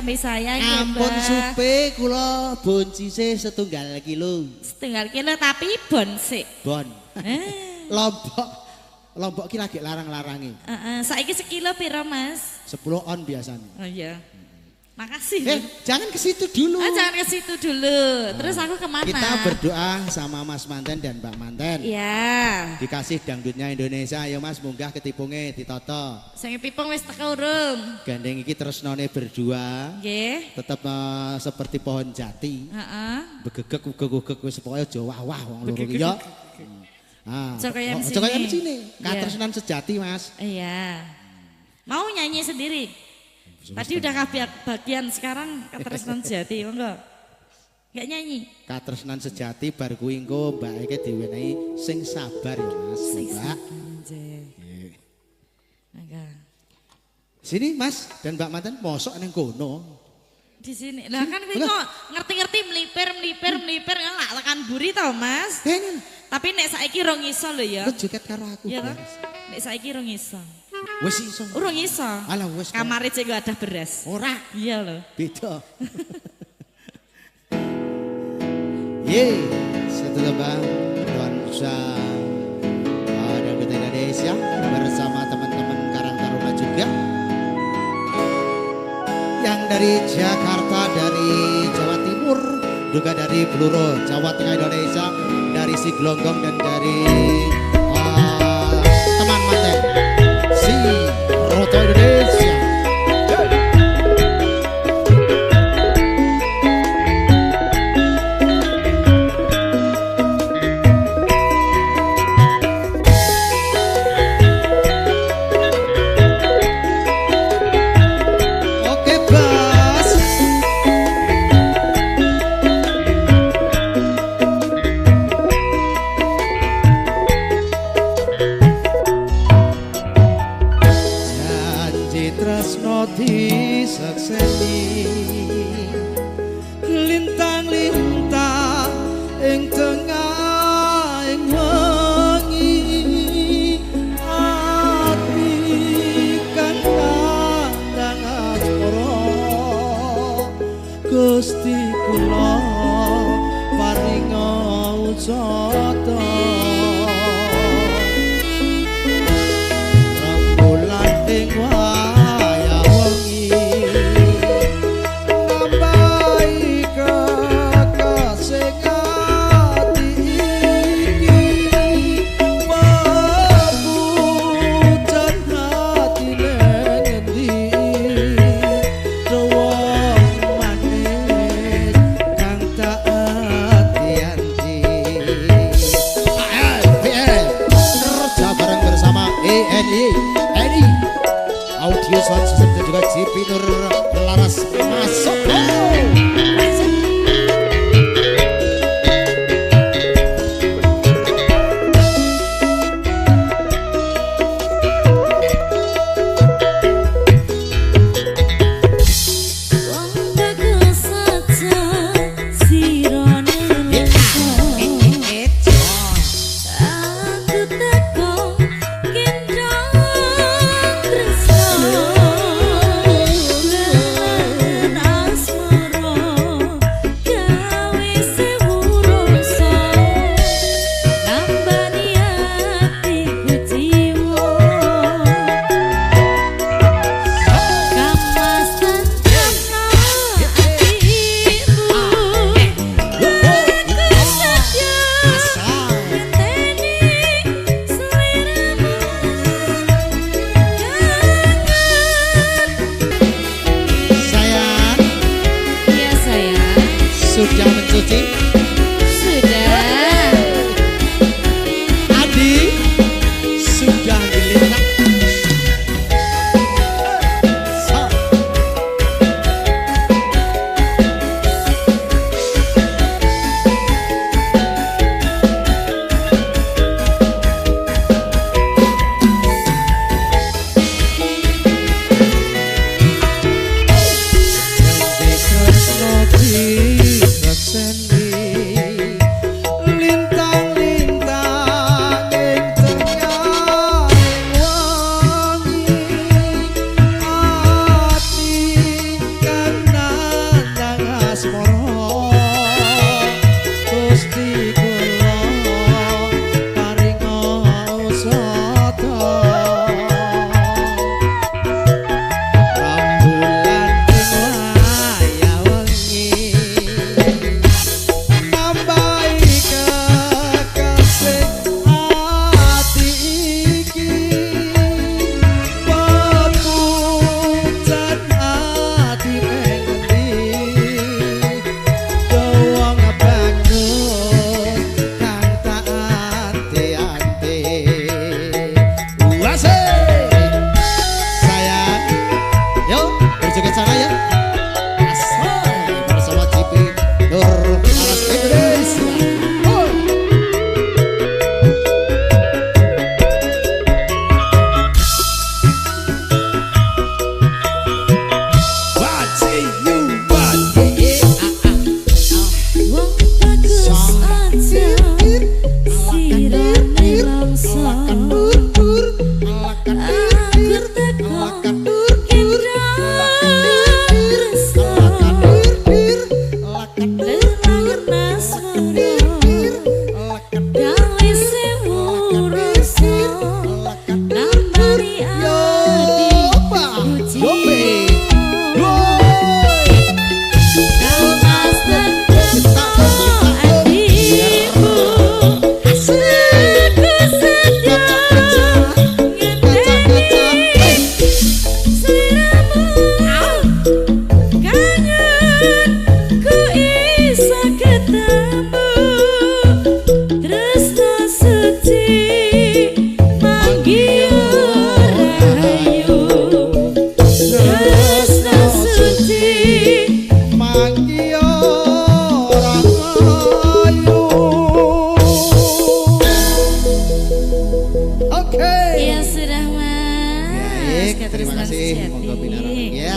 sampai saya. Ampun supe kula boncise setunggal kilo. Setunggal kilo tapi bon sik. Bon. Lombok ki lagi larang-larangi. Saiki sekilo piro Mas? 10 on biasanya. Oh iya. Makasih. Jangan ke situ dulu. Jangan ke situ dulu. Terus aku kemana? Kita berdoa sama Mas Manten dan Mbak Manten. Iya. Dikasih dangdutnya Indonesia. Ayo Mas munggah ketipungnya ditoto. Sing tipung wis teko urung. Gandeng iki tresnone berdua. Nggih. Tetap seperti pohon jati. Begegek wis pokoke aja wah-wah wong loro ya. Cokoyan sini. Katresnan sejati Mas. Iya. Mau nyanyi sendiri? Tadi udah bagian sekarang katresnan sejati, monggo. Enggak nyanyi. Katresnan sejati bar kuwi engko Mbak Eke diwenehi sing sabar ya Mas, Mbak. Sini Mas dan Mbak Manten mosok ning kono. Di sini. Lah kan kuwi kok ngerti-ngerti melipir nggak tekan buri to, Mas. Tapi nek saiki rong iso lho ya. Lu joget karo aku. Iya kan? Nek saiki rong iso. Wis iso. Urung iso. Alah wis. Kamare cek gak ada beras. Ora. Iya lho. Beda. Ye, setelah Bang Donsa ada Kota Indonesia bersama teman-teman Karang Taruna juga. Yang dari Jakarta, dari Jawa Timur, juga dari Bluro, Jawa Tengah Indonesia, dari Siglonggong dan dari teman Manten. Si Roto Indonesia. Oke Bas. Tresno disakseni lintang-lintang ing tengah ing wengi ati kang kandang aspara Gusti kula paringa ucata rembulan ing Audio sound system dan juga JP Nur Laras masuk. Asmara Baik, terima Katresnan kasih. Sejati. Monggo binarang ya.